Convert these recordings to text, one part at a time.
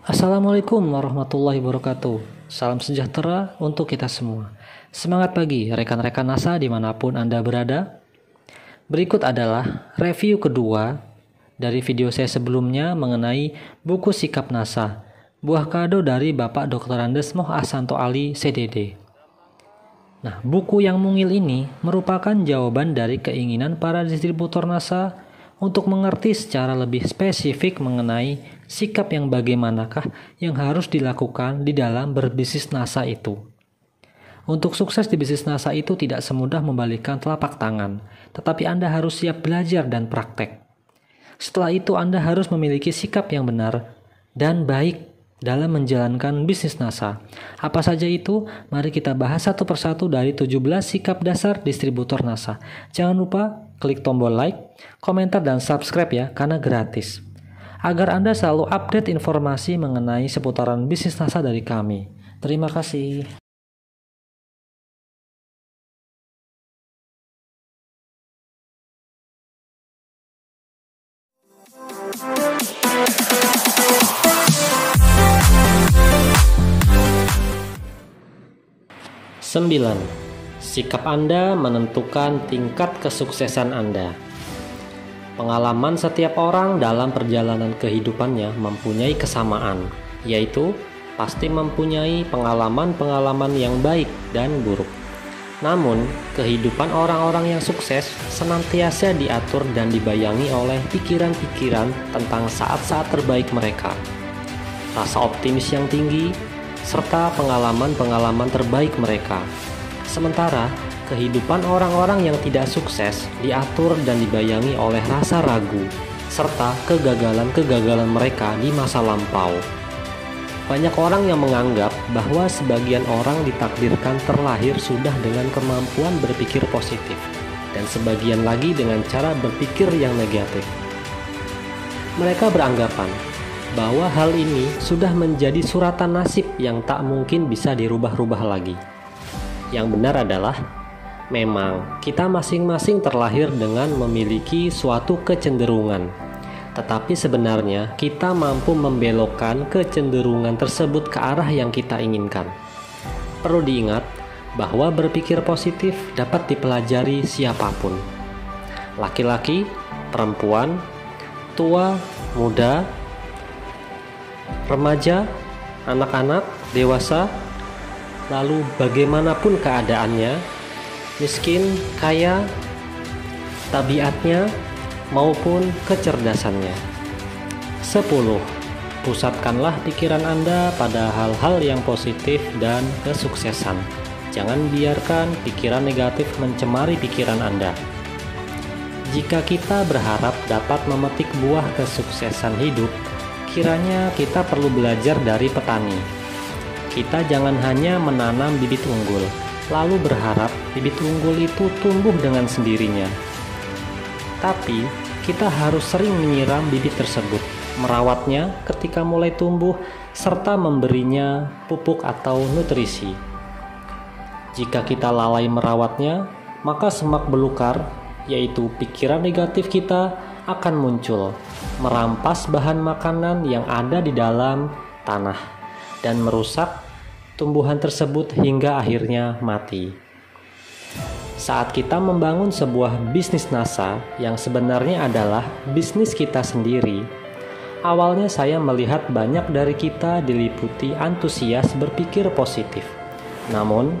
Assalamualaikum warahmatullahi wabarakatuh. Salam sejahtera untuk kita semua. Semangat pagi rekan-rekan NASA dimanapun Anda berada. Berikut adalah review kedua dari video saya sebelumnya mengenai buku Sikap NASA, buah kado dari Bapak Dr. Andes Moh Ahsanto Ali, CDD. Nah, buku yang mungil ini merupakan jawaban dari keinginan para distributor NASA untuk mengerti secara lebih spesifik mengenai sikap yang bagaimanakah yang harus dilakukan di dalam berbisnis NASA itu. Untuk sukses di bisnis NASA itu tidak semudah membalikkan telapak tangan, tetapi Anda harus siap belajar dan praktek. Setelah itu Anda harus memiliki sikap yang benar dan baik dalam menjalankan bisnis NASA. Apa saja itu? Mari kita bahas satu persatu dari 17 sikap dasar distributor NASA. Jangan lupa klik tombol like, komentar, dan subscribe ya, karena gratis. Agar Anda selalu update informasi mengenai seputaran bisnis NASA dari kami. Terima kasih. Sembilan, sikap Anda menentukan tingkat kesuksesan Anda. Pengalaman setiap orang dalam perjalanan kehidupannya mempunyai kesamaan, yaitu pasti mempunyai pengalaman-pengalaman yang baik dan buruk. Namun, kehidupan orang-orang yang sukses senantiasa diatur dan dibayangi oleh pikiran-pikiran tentang saat-saat terbaik mereka, rasa optimis yang tinggi, serta pengalaman-pengalaman terbaik mereka. Sementara, kehidupan orang-orang yang tidak sukses diatur dan dibayangi oleh rasa ragu, serta kegagalan-kegagalan mereka di masa lampau. Banyak orang yang menganggap bahwa sebagian orang ditakdirkan terlahir sudah dengan kemampuan berpikir positif, dan sebagian lagi dengan cara berpikir yang negatif. Mereka beranggapan bahwa hal ini sudah menjadi suratan nasib yang tak mungkin bisa dirubah-rubah lagi. Yang benar adalah, memang kita masing-masing terlahir dengan memiliki suatu kecenderungan, tetapi sebenarnya kita mampu membelokkan kecenderungan tersebut ke arah yang kita inginkan. Perlu diingat bahwa berpikir positif dapat dipelajari siapapun. Laki-laki, perempuan, tua, muda, remaja, anak-anak, dewasa, lalu bagaimanapun keadaannya, miskin, kaya, tabiatnya, maupun kecerdasannya. 10. Pusatkanlah pikiran Anda pada hal-hal yang positif dan kesuksesan. Jangan biarkan pikiran negatif mencemari pikiran Anda. Jika kita berharap dapat memetik buah kesuksesan hidup, kiranya kita perlu belajar dari petani. Kita jangan hanya menanam bibit unggul, lalu berharap bibit unggul itu tumbuh dengan sendirinya. Tapi, kita harus sering menyiram bibit tersebut, merawatnya ketika mulai tumbuh, serta memberinya pupuk atau nutrisi. Jika kita lalai merawatnya, maka semak belukar, yaitu pikiran negatif kita, akan muncul, merampas bahan makanan yang ada di dalam tanah, dan merusak tumbuhan tersebut hingga akhirnya mati. Saat kita membangun sebuah bisnis NASA yang sebenarnya adalah bisnis kita sendiri, awalnya saya melihat banyak dari kita diliputi antusias berpikir positif. Namun,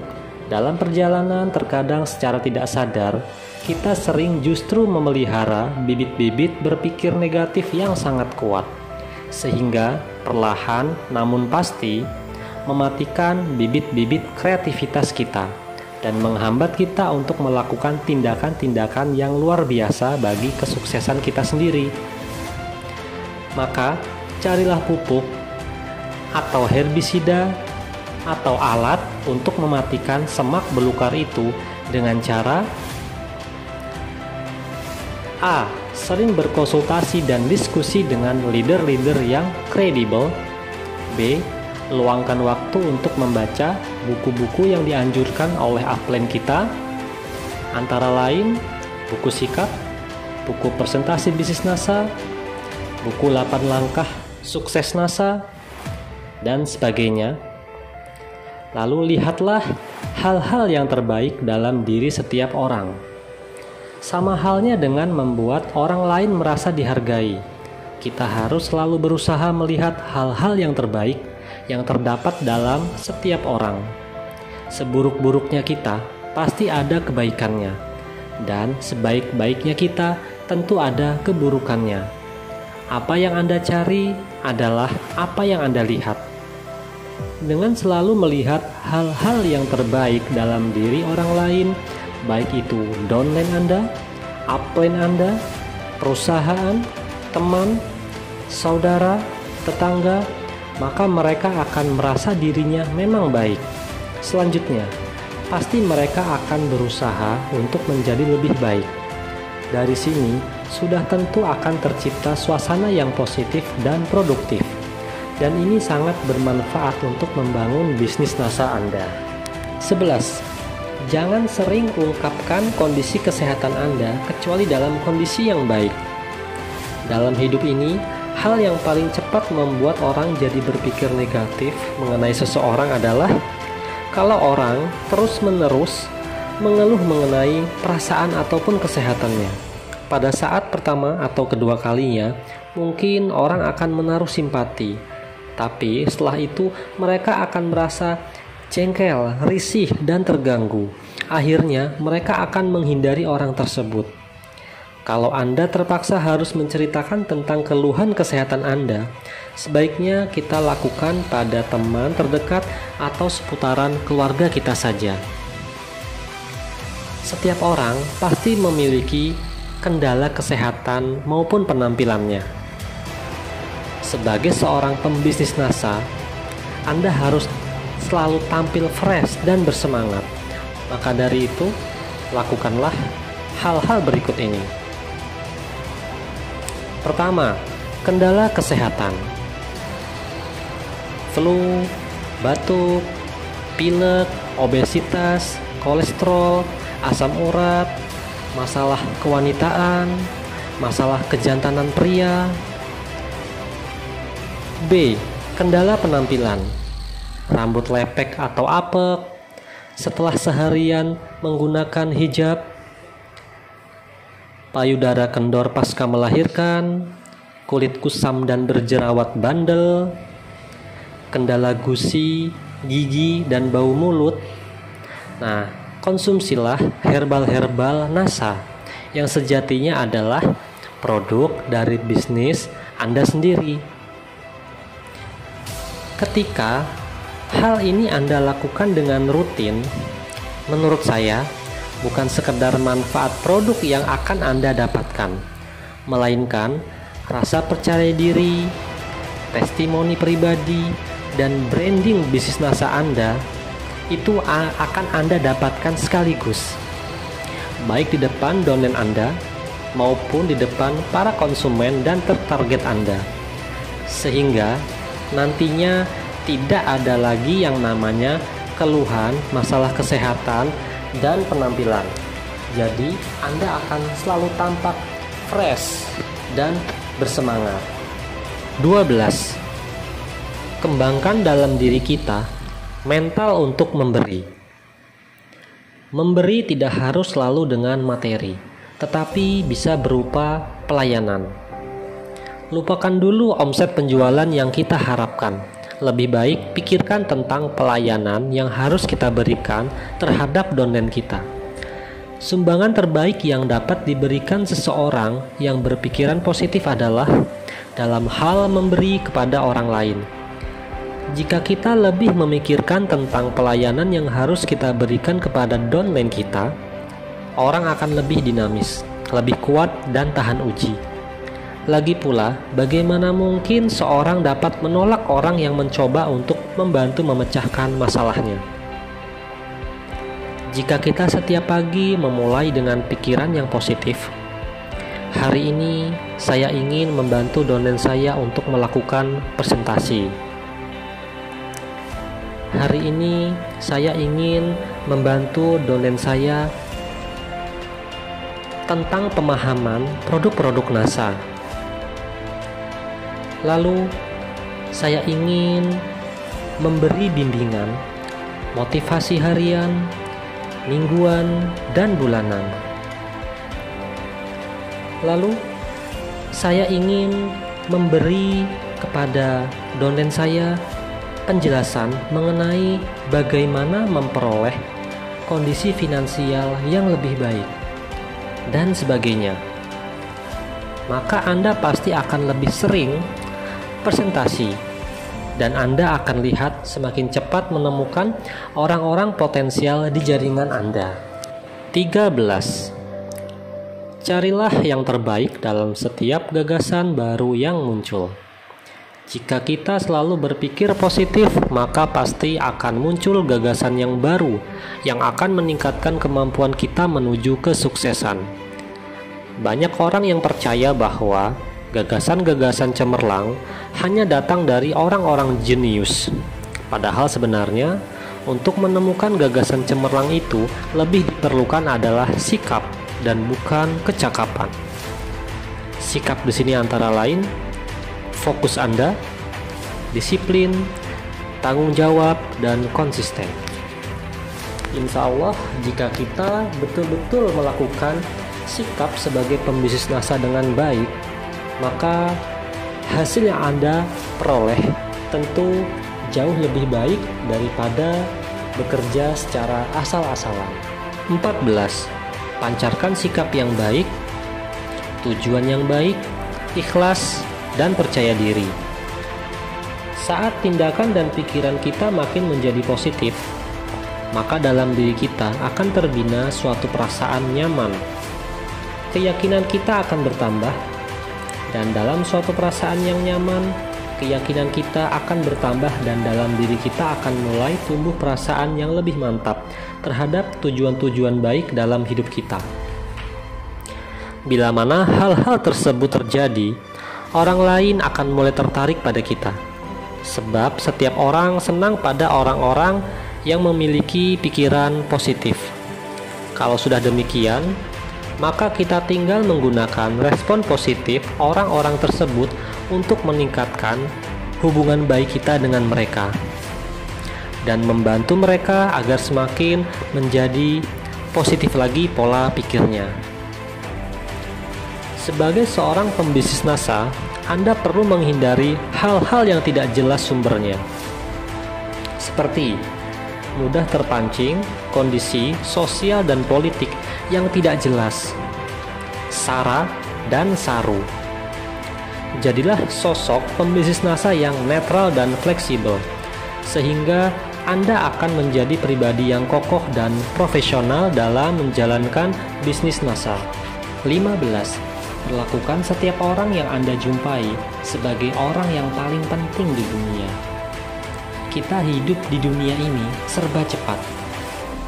dalam perjalanan terkadang secara tidak sadar, kita sering justru memelihara bibit-bibit berpikir negatif yang sangat kuat, sehingga perlahan namun pasti mematikan bibit-bibit kreativitas kita dan menghambat kita untuk melakukan tindakan-tindakan yang luar biasa bagi kesuksesan kita sendiri. Maka, carilah pupuk atau herbisida atau alat untuk mematikan semak belukar itu dengan cara A. Sering berkonsultasi dan diskusi dengan leader-leader yang kredibel. B. Luangkan waktu untuk membaca buku-buku yang dianjurkan oleh upline kita, antara lain buku Sikap, buku Presentasi Bisnis NASA, buku 8 Langkah Sukses NASA, dan sebagainya. Lalu lihatlah hal-hal yang terbaik dalam diri setiap orang. Sama halnya dengan membuat orang lain merasa dihargai. Kita harus selalu berusaha melihat hal-hal yang terbaik yang terdapat dalam setiap orang. Seburuk-buruknya kita, pasti ada kebaikannya. Dan sebaik-baiknya kita, tentu ada keburukannya. Apa yang Anda cari adalah apa yang Anda lihat. Dengan selalu melihat hal-hal yang terbaik dalam diri orang lain, baik itu downline Anda, upline Anda, perusahaan, teman, saudara, tetangga, maka mereka akan merasa dirinya memang baik. Selanjutnya, pasti mereka akan berusaha untuk menjadi lebih baik. Dari sini, sudah tentu akan tercipta suasana yang positif dan produktif. Dan ini sangat bermanfaat untuk membangun bisnis NASA Anda. 11. Jangan sering ungkapkan kondisi kesehatan Anda kecuali dalam kondisi yang baik. Dalam hidup ini, hal yang paling cepat membuat orang jadi berpikir negatif mengenai seseorang adalah kalau orang terus-menerus mengeluh mengenai perasaan ataupun kesehatannya. Pada saat pertama atau kedua kalinya, mungkin orang akan menaruh simpati. Tapi setelah itu mereka akan merasa jengkel, risih, dan terganggu. Akhirnya mereka akan menghindari orang tersebut. Kalau Anda terpaksa harus menceritakan tentang keluhan kesehatan Anda, sebaiknya kita lakukan pada teman terdekat atau seputaran keluarga kita saja. Setiap orang pasti memiliki kendala kesehatan maupun penampilannya. Sebagai seorang pembisnis NASA, Anda harus selalu tampil fresh dan bersemangat. Maka dari itu, lakukanlah hal-hal berikut ini. Pertama, kendala kesehatan. Flu, batuk, pilek, obesitas, kolesterol, asam urat, masalah kewanitaan, masalah kejantanan pria. B. Kendala penampilan. Rambut lepek atau apek setelah seharian menggunakan hijab, payudara kendor pasca melahirkan, kulit kusam dan berjerawat bandel, kendala gusi, gigi, dan bau mulut. Nah, konsumsilah herbal-herbal NASA yang sejatinya adalah produk dari bisnis Anda sendiri. Ketika hal ini Anda lakukan dengan rutin, menurut saya bukan sekedar manfaat produk yang akan Anda dapatkan, melainkan rasa percaya diri, testimoni pribadi, dan branding bisnis NASA Anda itu akan Anda dapatkan sekaligus, baik di depan downline Anda maupun di depan para konsumen dan target Anda, sehingga nantinya tidak ada lagi yang namanya keluhan masalah kesehatan dan penampilan. Jadi Anda akan selalu tampak fresh dan bersemangat. 12. Kembangkan dalam diri kita mental untuk memberi. Memberi tidak harus selalu dengan materi, tetapi bisa berupa pelayanan. Lupakan dulu omset penjualan yang kita harapkan. Lebih baik pikirkan tentang pelayanan yang harus kita berikan terhadap downline kita. Sumbangan terbaik yang dapat diberikan seseorang yang berpikiran positif adalah dalam hal memberi kepada orang lain. Jika kita lebih memikirkan tentang pelayanan yang harus kita berikan kepada downline kita, orang akan lebih dinamis, lebih kuat, dan tahan uji. Lagi pula, bagaimana mungkin seorang dapat menolak orang yang mencoba untuk membantu memecahkan masalahnya? Jika kita setiap pagi memulai dengan pikiran yang positif, hari ini saya ingin membantu downline saya untuk melakukan presentasi. Hari ini saya ingin membantu downline saya tentang pemahaman produk-produk NASA. Lalu, saya ingin memberi bimbingan, motivasi harian, mingguan, dan bulanan. Lalu, saya ingin memberi kepada downline saya penjelasan mengenai bagaimana memperoleh kondisi finansial yang lebih baik dan sebagainya. Maka Anda pasti akan lebih sering presentasi dan Anda akan lihat semakin cepat menemukan orang-orang potensial di jaringan Anda. 13. Carilah yang terbaik dalam setiap gagasan baru yang muncul. Jika kita selalu berpikir positif, maka pasti akan muncul gagasan yang baru yang akan meningkatkan kemampuan kita menuju kesuksesan. Banyak orang yang percaya bahwa gagasan-gagasan cemerlang hanya datang dari orang-orang jenius. Padahal sebenarnya, untuk menemukan gagasan cemerlang itu lebih diperlukan adalah sikap dan bukan kecakapan. Sikap di sini antara lain fokus Anda, disiplin, tanggung jawab, dan konsisten. Insya Allah, jika kita betul-betul melakukan sikap sebagai pembisnis NASA dengan baik, maka hasil yang Anda peroleh tentu jauh lebih baik daripada bekerja secara asal-asalan. 14. Pancarkan sikap yang baik, tujuan yang baik, ikhlas, dan percaya diri. Saat tindakan dan pikiran kita makin menjadi positif, maka dalam diri kita akan terbina suatu perasaan nyaman. Keyakinan kita akan bertambah, dan dalam suatu perasaan yang nyaman, keyakinan kita akan bertambah dan dalam diri kita akan mulai tumbuh perasaan yang lebih mantap terhadap tujuan-tujuan baik dalam hidup kita. Bila mana hal-hal tersebut terjadi, orang lain akan mulai tertarik pada kita. Sebab setiap orang senang pada orang-orang yang memiliki pikiran positif. Kalau sudah demikian, maka kita tinggal menggunakan respon positif orang-orang tersebut untuk meningkatkan hubungan baik kita dengan mereka dan membantu mereka agar semakin menjadi positif lagi pola pikirnya. Sebagai seorang pembisnis NASA, Anda perlu menghindari hal-hal yang tidak jelas sumbernya, seperti mudah terpancing kondisi sosial dan politik yang tidak jelas, sara dan saru. Jadilah sosok pembisnis NASA yang netral dan fleksibel, sehingga Anda akan menjadi pribadi yang kokoh dan profesional dalam menjalankan bisnis NASA. 15. Perlakukan setiap orang yang Anda jumpai sebagai orang yang paling penting di dunia. Kita hidup di dunia ini serba cepat.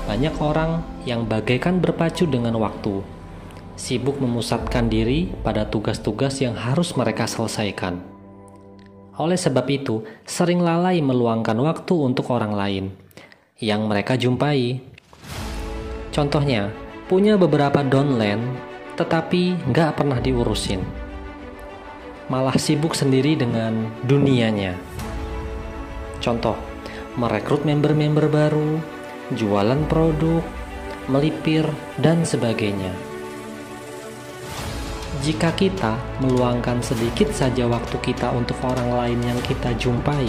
Banyak orang yang bagaikan berpacu dengan waktu, sibuk memusatkan diri pada tugas-tugas yang harus mereka selesaikan. Oleh sebab itu, sering lalai meluangkan waktu untuk orang lain yang mereka jumpai. Contohnya, punya beberapa downline tetapi nggak pernah diurusin. Malah sibuk sendiri dengan dunianya. Contoh, merekrut member-member baru, jualan produk, melipir, dan sebagainya. Jika kita meluangkan sedikit saja waktu kita untuk orang lain yang kita jumpai,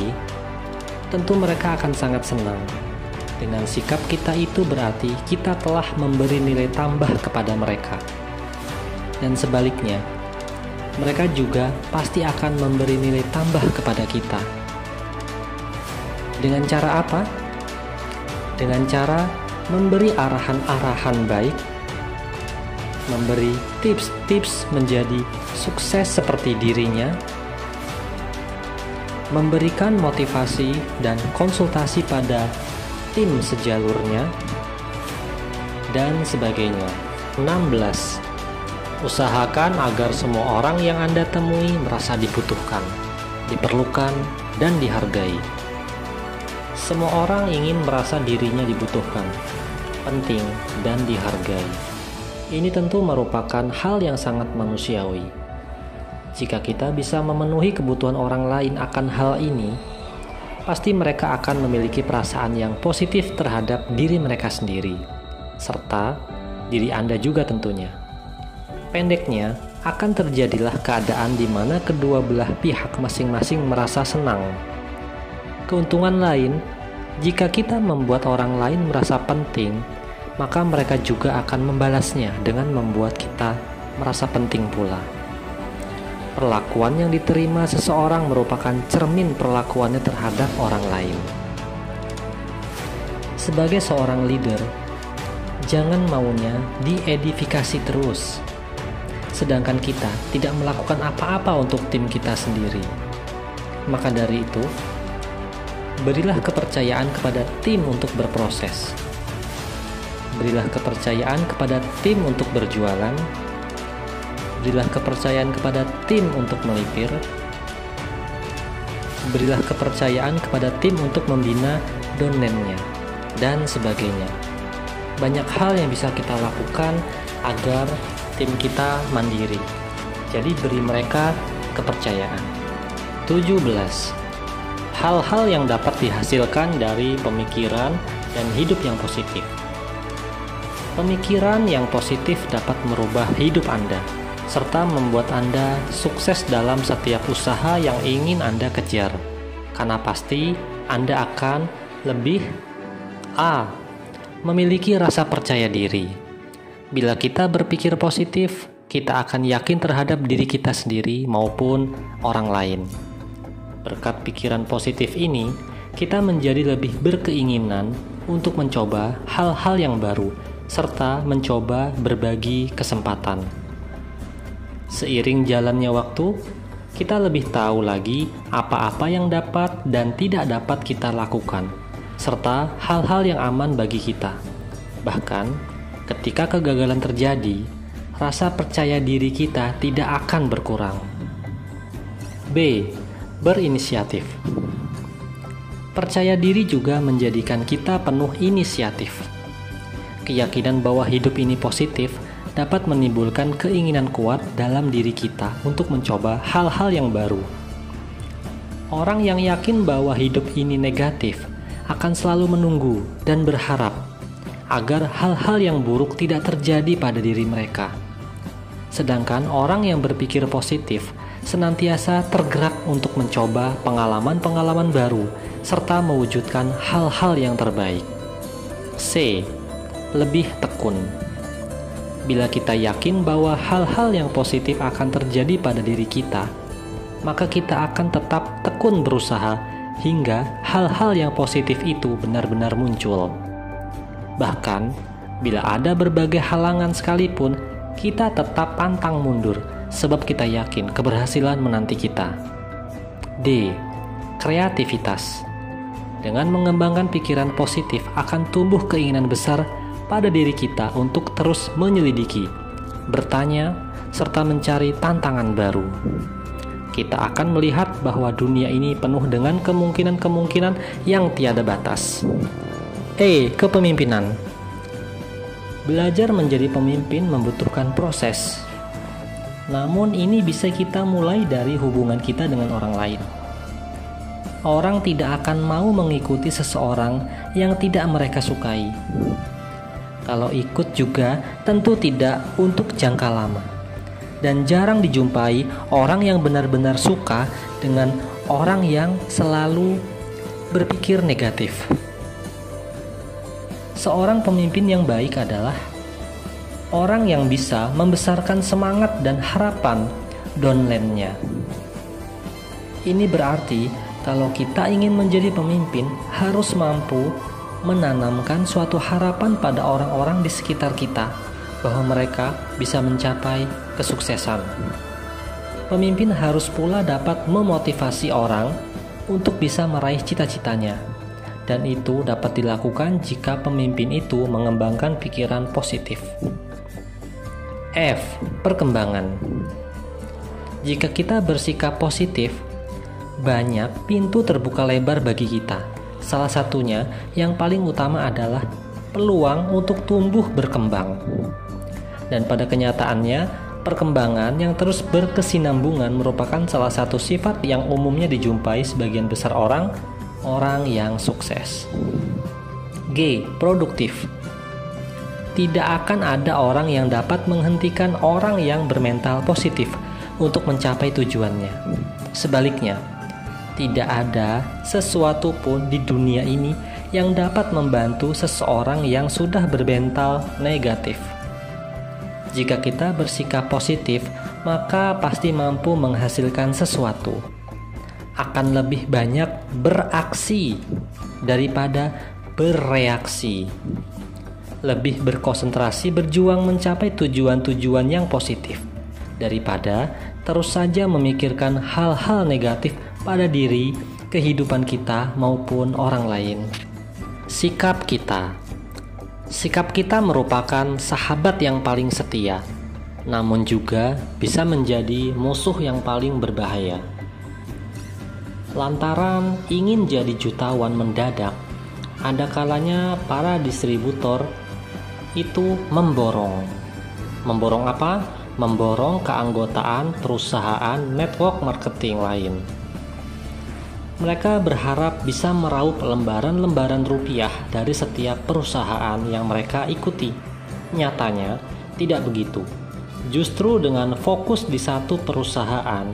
tentu mereka akan sangat senang. Dengan sikap kita itu berarti kita telah memberi nilai tambah kepada mereka. Dan sebaliknya, mereka juga pasti akan memberi nilai tambah kepada kita. Dengan cara apa? Dengan cara memberi arahan-arahan baik, memberi tips-tips menjadi sukses seperti dirinya, memberikan motivasi dan konsultasi pada tim sejalurnya, dan sebagainya. 16. Usahakan agar semua orang yang Anda temui merasa dibutuhkan, diperlukan, dan dihargai. Semua orang ingin merasa dirinya dibutuhkan, penting, dan dihargai. Ini tentu merupakan hal yang sangat manusiawi. Jika kita bisa memenuhi kebutuhan orang lain akan hal ini, pasti mereka akan memiliki perasaan yang positif terhadap diri mereka sendiri, serta diri Anda juga tentunya. Pendeknya, akan terjadilah keadaan di mana kedua belah pihak masing-masing merasa senang. Keuntungan lain, jika kita membuat orang lain merasa penting, maka mereka juga akan membalasnya dengan membuat kita merasa penting pula. Perlakuan yang diterima seseorang merupakan cermin perlakuannya terhadap orang lain. Sebagai seorang leader, jangan maunya diedifikasi terus, sedangkan kita tidak melakukan apa-apa untuk tim kita sendiri. Maka dari itu, berilah kepercayaan kepada tim untuk berproses. Berilah kepercayaan kepada tim untuk berjualan. Berilah kepercayaan kepada tim untuk melipir. Berilah kepercayaan kepada tim untuk membina domainnya, dan sebagainya. Banyak hal yang bisa kita lakukan agar tim kita mandiri. Jadi beri mereka kepercayaan. 17. Hal-hal yang dapat dihasilkan dari pemikiran dan hidup yang positif. Pemikiran yang positif dapat merubah hidup Anda, serta membuat Anda sukses dalam setiap usaha yang ingin Anda kejar. Karena pasti Anda akan lebih memiliki rasa percaya diri. Bila kita berpikir positif, kita akan yakin terhadap diri kita sendiri maupun orang lain. Berkat pikiran positif ini, kita menjadi lebih berkeinginan untuk mencoba hal-hal yang baru, serta mencoba berbagi kesempatan. Seiring jalannya waktu, kita lebih tahu lagi apa-apa yang dapat dan tidak dapat kita lakukan, serta hal-hal yang aman bagi kita. Bahkan, ketika kegagalan terjadi, rasa percaya diri kita tidak akan berkurang. B. Berinisiatif. Percaya diri juga menjadikan kita penuh inisiatif. Keyakinan bahwa hidup ini positif dapat menimbulkan keinginan kuat dalam diri kita untuk mencoba hal-hal yang baru. Orang yang yakin bahwa hidup ini negatif akan selalu menunggu dan berharap agar hal-hal yang buruk tidak terjadi pada diri mereka. Sedangkan orang yang berpikir positif senantiasa tergerak untuk mencoba pengalaman-pengalaman baru serta mewujudkan hal-hal yang terbaik. C. Lebih tekun. Bila kita yakin bahwa hal-hal yang positif akan terjadi pada diri kita, maka kita akan tetap tekun berusaha hingga hal-hal yang positif itu benar-benar muncul. Bahkan, bila ada berbagai halangan sekalipun, kita tetap pantang mundur sebab kita yakin keberhasilan menanti kita. D. Kreativitas. Dengan mengembangkan pikiran positif akan tumbuh keinginan besar pada diri kita untuk terus menyelidiki, bertanya, serta mencari tantangan baru. Kita akan melihat bahwa dunia ini penuh dengan kemungkinan-kemungkinan yang tiada batas. E. Kepemimpinan. Belajar menjadi pemimpin membutuhkan proses. Namun ini bisa kita mulai dari hubungan kita dengan orang lain. Orang tidak akan mau mengikuti seseorang yang tidak mereka sukai. Kalau ikut juga tentu tidak untuk jangka lama. Dan jarang dijumpai orang yang benar-benar suka dengan orang yang selalu berpikir negatif. Seorang pemimpin yang baik adalah orang yang bisa membesarkan semangat dan harapan downline-nya. Ini berarti kalau kita ingin menjadi pemimpin harus mampu menanamkan suatu harapan pada orang-orang di sekitar kita bahwa mereka bisa mencapai kesuksesan. Pemimpin harus pula dapat memotivasi orang untuk bisa meraih cita-citanya, dan itu dapat dilakukan jika pemimpin itu mengembangkan pikiran positif. F. Perkembangan. Jika kita bersikap positif, banyak pintu terbuka lebar bagi kita. Salah satunya yang paling utama adalah peluang untuk tumbuh berkembang. Dan pada kenyataannya, perkembangan yang terus berkesinambungan merupakan salah satu sifat yang umumnya dijumpai sebagian besar orang orang yang sukses. G. Produktif. Tidak akan ada orang yang dapat menghentikan orang yang bermental positif untuk mencapai tujuannya. Sebaliknya, tidak ada sesuatu pun di dunia ini yang dapat membantu seseorang yang sudah bermental negatif. Jika kita bersikap positif, maka pasti mampu menghasilkan sesuatu. Akan lebih banyak beraksi daripada bereaksi. Lebih berkonsentrasi berjuang mencapai tujuan-tujuan yang positif daripada terus saja memikirkan hal-hal negatif pada diri, kehidupan kita maupun orang lain. Sikap kita. Sikap kita merupakan sahabat yang paling setia, namun juga bisa menjadi musuh yang paling berbahaya. Lantaran ingin jadi jutawan mendadak, ada kalanya para distributor itu memborong. Memborong apa? Memborong keanggotaan perusahaan network marketing lain. Mereka berharap bisa meraup lembaran-lembaran rupiah dari setiap perusahaan yang mereka ikuti. Nyatanya tidak begitu. Justru dengan fokus di satu perusahaan,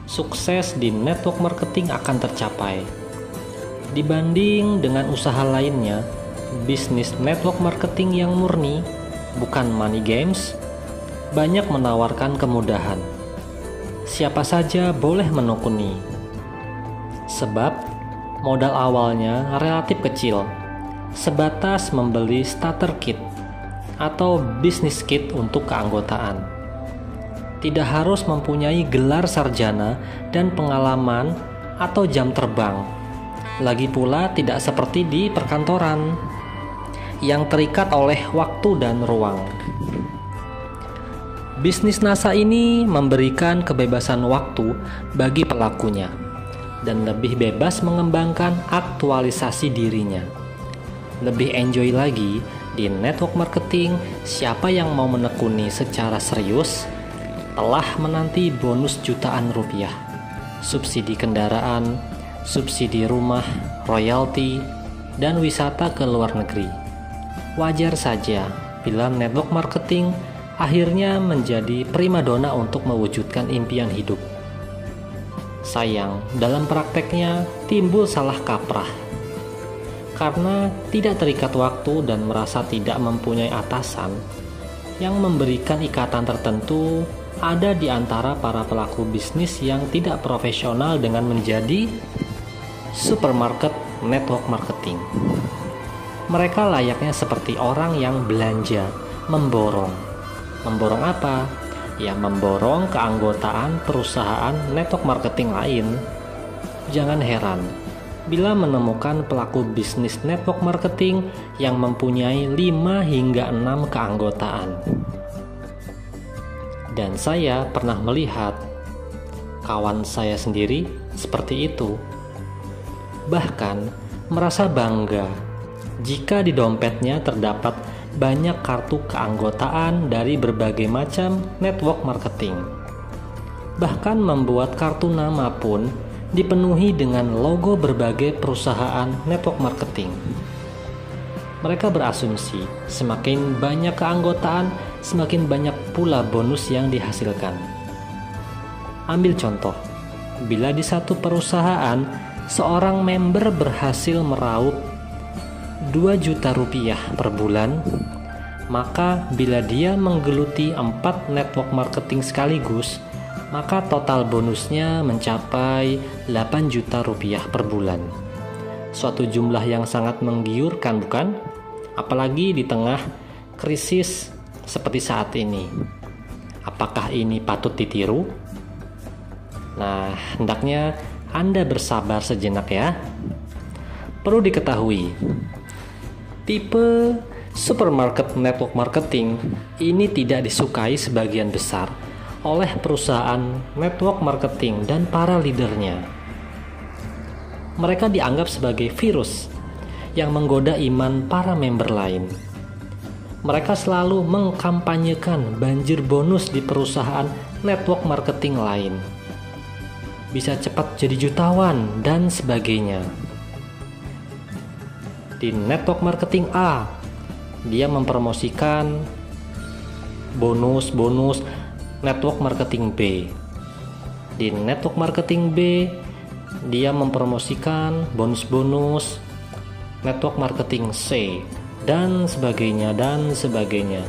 sukses di network marketing akan tercapai. Dibanding dengan usaha lainnya, bisnis network marketing yang murni, bukan money games, banyak menawarkan kemudahan. Siapa saja boleh menekuni. Sebab modal awalnya relatif kecil, sebatas membeli starter kit atau bisnis kit untuk keanggotaan. Tidak harus mempunyai gelar sarjana dan pengalaman atau jam terbang. Lagi pula tidak seperti di perkantoran yang terikat oleh waktu dan ruang. Bisnis NASA ini memberikan kebebasan waktu bagi pelakunya dan lebih bebas mengembangkan aktualisasi dirinya. Lebih enjoy lagi di network marketing. Siapa yang mau menekuni secara serius telah menanti bonus jutaan rupiah, subsidi kendaraan, subsidi rumah, royalti, dan wisata ke luar negeri. Wajar saja bila network marketing akhirnya menjadi primadona untuk mewujudkan impian hidup. Sayang, dalam prakteknya timbul salah kaprah. Karena tidak terikat waktu dan merasa tidak mempunyai atasan yang memberikan ikatan tertentu, ada di antara para pelaku bisnis yang tidak profesional dengan menjadi supermarket network marketing. Mereka layaknya seperti orang yang belanja, memborong. Memborong apa? Ya, memborong keanggotaan perusahaan network marketing lain. Jangan heran bila menemukan pelaku bisnis network marketing yang mempunyai 5 hingga 6 keanggotaan. Dan saya pernah melihat kawan saya sendiri seperti itu. Bahkan merasa bangga jika di dompetnya terdapat banyak kartu keanggotaan dari berbagai macam network marketing. Bahkan membuat kartu nama pun dipenuhi dengan logo berbagai perusahaan network marketing. Mereka berasumsi semakin banyak keanggotaan, semakin banyak pula bonus yang dihasilkan. Ambil contoh, bila di satu perusahaan seorang member berhasil meraup 2 juta rupiah per bulan, maka bila dia menggeluti 4 network marketing sekaligus, maka total bonusnya mencapai 8 juta rupiah per bulan. Suatu jumlah yang sangat menggiurkan, bukan? Apalagi di tengah krisis seperti saat ini. Apakah ini patut ditiru? Nah, hendaknya Anda bersabar sejenak ya. Perlu diketahui, tipe supermarket network marketing ini tidak disukai sebagian besar oleh perusahaan network marketing dan para leadernya. Mereka dianggap sebagai virus yang menggoda iman para member lain. Mereka selalu mengkampanyekan banjir bonus di perusahaan network marketing lain. Bisa cepat jadi jutawan dan sebagainya. Di network marketing A, dia mempromosikan bonus-bonus network marketing B. Di network marketing B, dia mempromosikan bonus-bonus network marketing C, dan sebagainya dan sebagainya.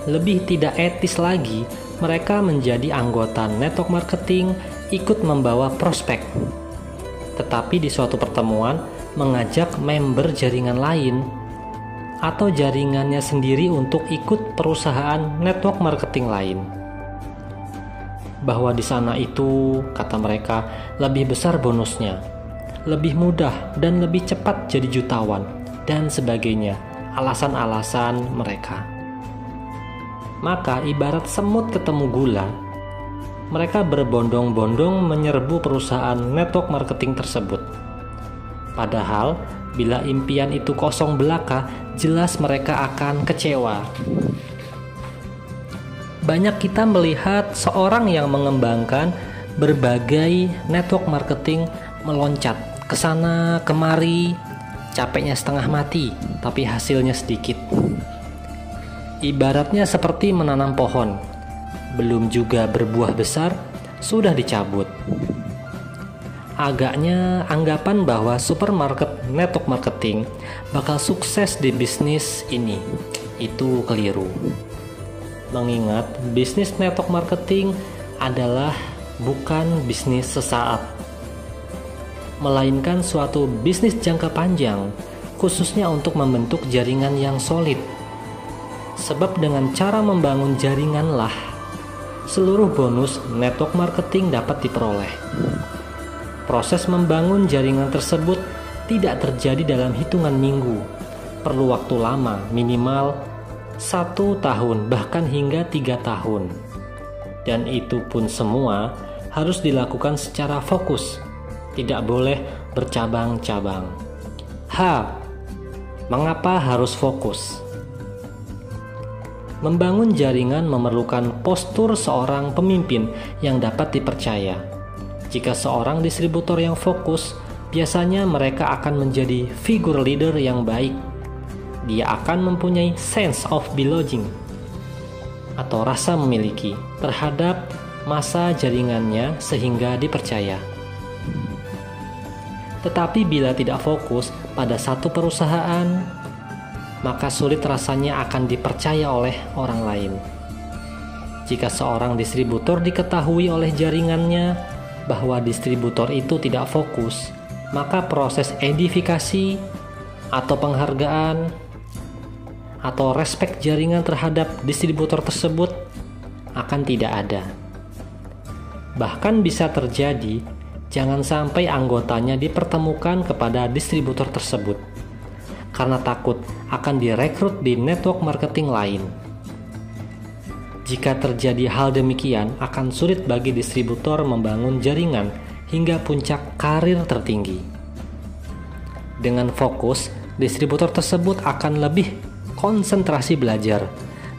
Lebih tidak etis lagi, mereka menjadi anggota network marketing ikut membawa prospek, tetapi di suatu pertemuan mengajak member jaringan lain atau jaringannya sendiri untuk ikut perusahaan network marketing lain. Bahwa di sana itu, kata mereka, lebih besar bonusnya, lebih mudah dan lebih cepat jadi jutawan, dan sebagainya, alasan-alasan mereka. Maka ibarat semut ketemu gula, mereka berbondong-bondong menyerbu perusahaan network marketing tersebut. Padahal, bila impian itu kosong belaka, jelas mereka akan kecewa. Banyak kita melihat seorang yang mengembangkan berbagai network marketing meloncat ke sana kemari, capeknya setengah mati, tapi hasilnya sedikit. Ibaratnya seperti menanam pohon, belum juga berbuah besar, sudah dicabut. Agaknya anggapan bahwa supermarket network marketing bakal sukses di bisnis ini, itu keliru. Mengingat bisnis network marketing adalah bukan bisnis sesaat, melainkan suatu bisnis jangka panjang, khususnya untuk membentuk jaringan yang solid. Sebab dengan cara membangun jaringanlah seluruh bonus network marketing dapat diperoleh. Proses membangun jaringan tersebut tidak terjadi dalam hitungan minggu, perlu waktu lama, minimal 1 tahun bahkan hingga 3 tahun. Dan itu pun semua harus dilakukan secara fokus, tidak boleh bercabang-cabang. Mengapa harus fokus? Membangun jaringan memerlukan postur seorang pemimpin yang dapat dipercaya. Jika seorang distributor yang fokus, biasanya mereka akan menjadi figur leader yang baik. Dia akan mempunyai sense of belonging atau rasa memiliki terhadap masa jaringannya sehingga dipercaya. Tetapi bila tidak fokus pada satu perusahaan, maka sulit rasanya akan dipercaya oleh orang lain. Jika seorang distributor diketahui oleh jaringannya bahwa distributor itu tidak fokus, maka proses edifikasi atau penghargaan atau respek jaringan terhadap distributor tersebut akan tidak ada. Bahkan bisa terjadi, jangan sampai anggotanya dipertemukan kepada distributor tersebut karena takut akan direkrut di network marketing lain. Jika terjadi hal demikian, akan sulit bagi distributor membangun jaringan hingga puncak karir tertinggi. Dengan fokus, distributor tersebut akan lebih konsentrasi belajar,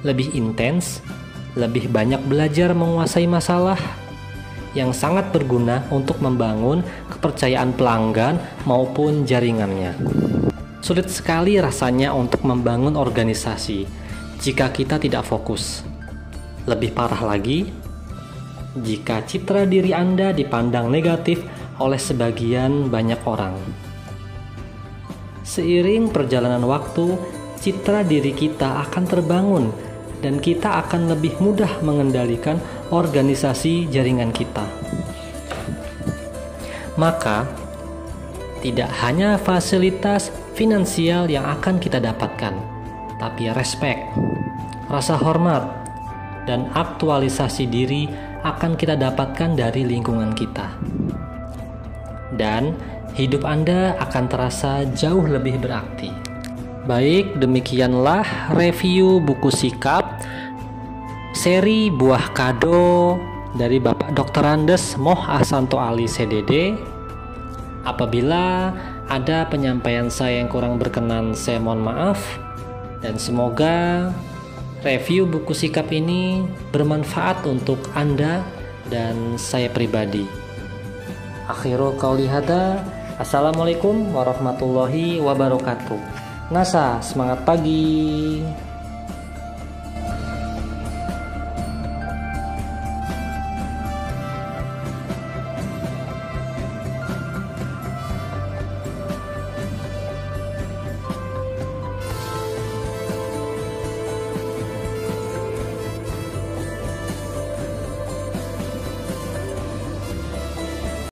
lebih intens, lebih banyak belajar menguasai masalah yang sangat berguna untuk membangun kepercayaan pelanggan maupun jaringannya. Sulit sekali rasanya untuk membangun organisasi jika kita tidak fokus. Lebih parah lagi, jika citra diri Anda dipandang negatif oleh sebagian banyak orang. Seiring perjalanan waktu, citra diri kita akan terbangun dan kita akan lebih mudah mengendalikan organisasi jaringan kita. Maka, tidak hanya fasilitas finansial yang akan kita dapatkan, tapi respek, rasa hormat, dan aktualisasi diri akan kita dapatkan dari lingkungan kita. Dan hidup Anda akan terasa jauh lebih berarti. Baik, demikianlah review buku Sikap seri Buah Kado dari Bapak Dr. Andes Moh Ahsanto Ali CDD. Apabila ada penyampaian saya yang kurang berkenan, saya mohon maaf, dan semoga review buku Sikap ini bermanfaat untuk Anda dan saya pribadi. Akhirul qauli hadza, Assalamualaikum warahmatullahi wabarakatuh. NASA, semangat pagi.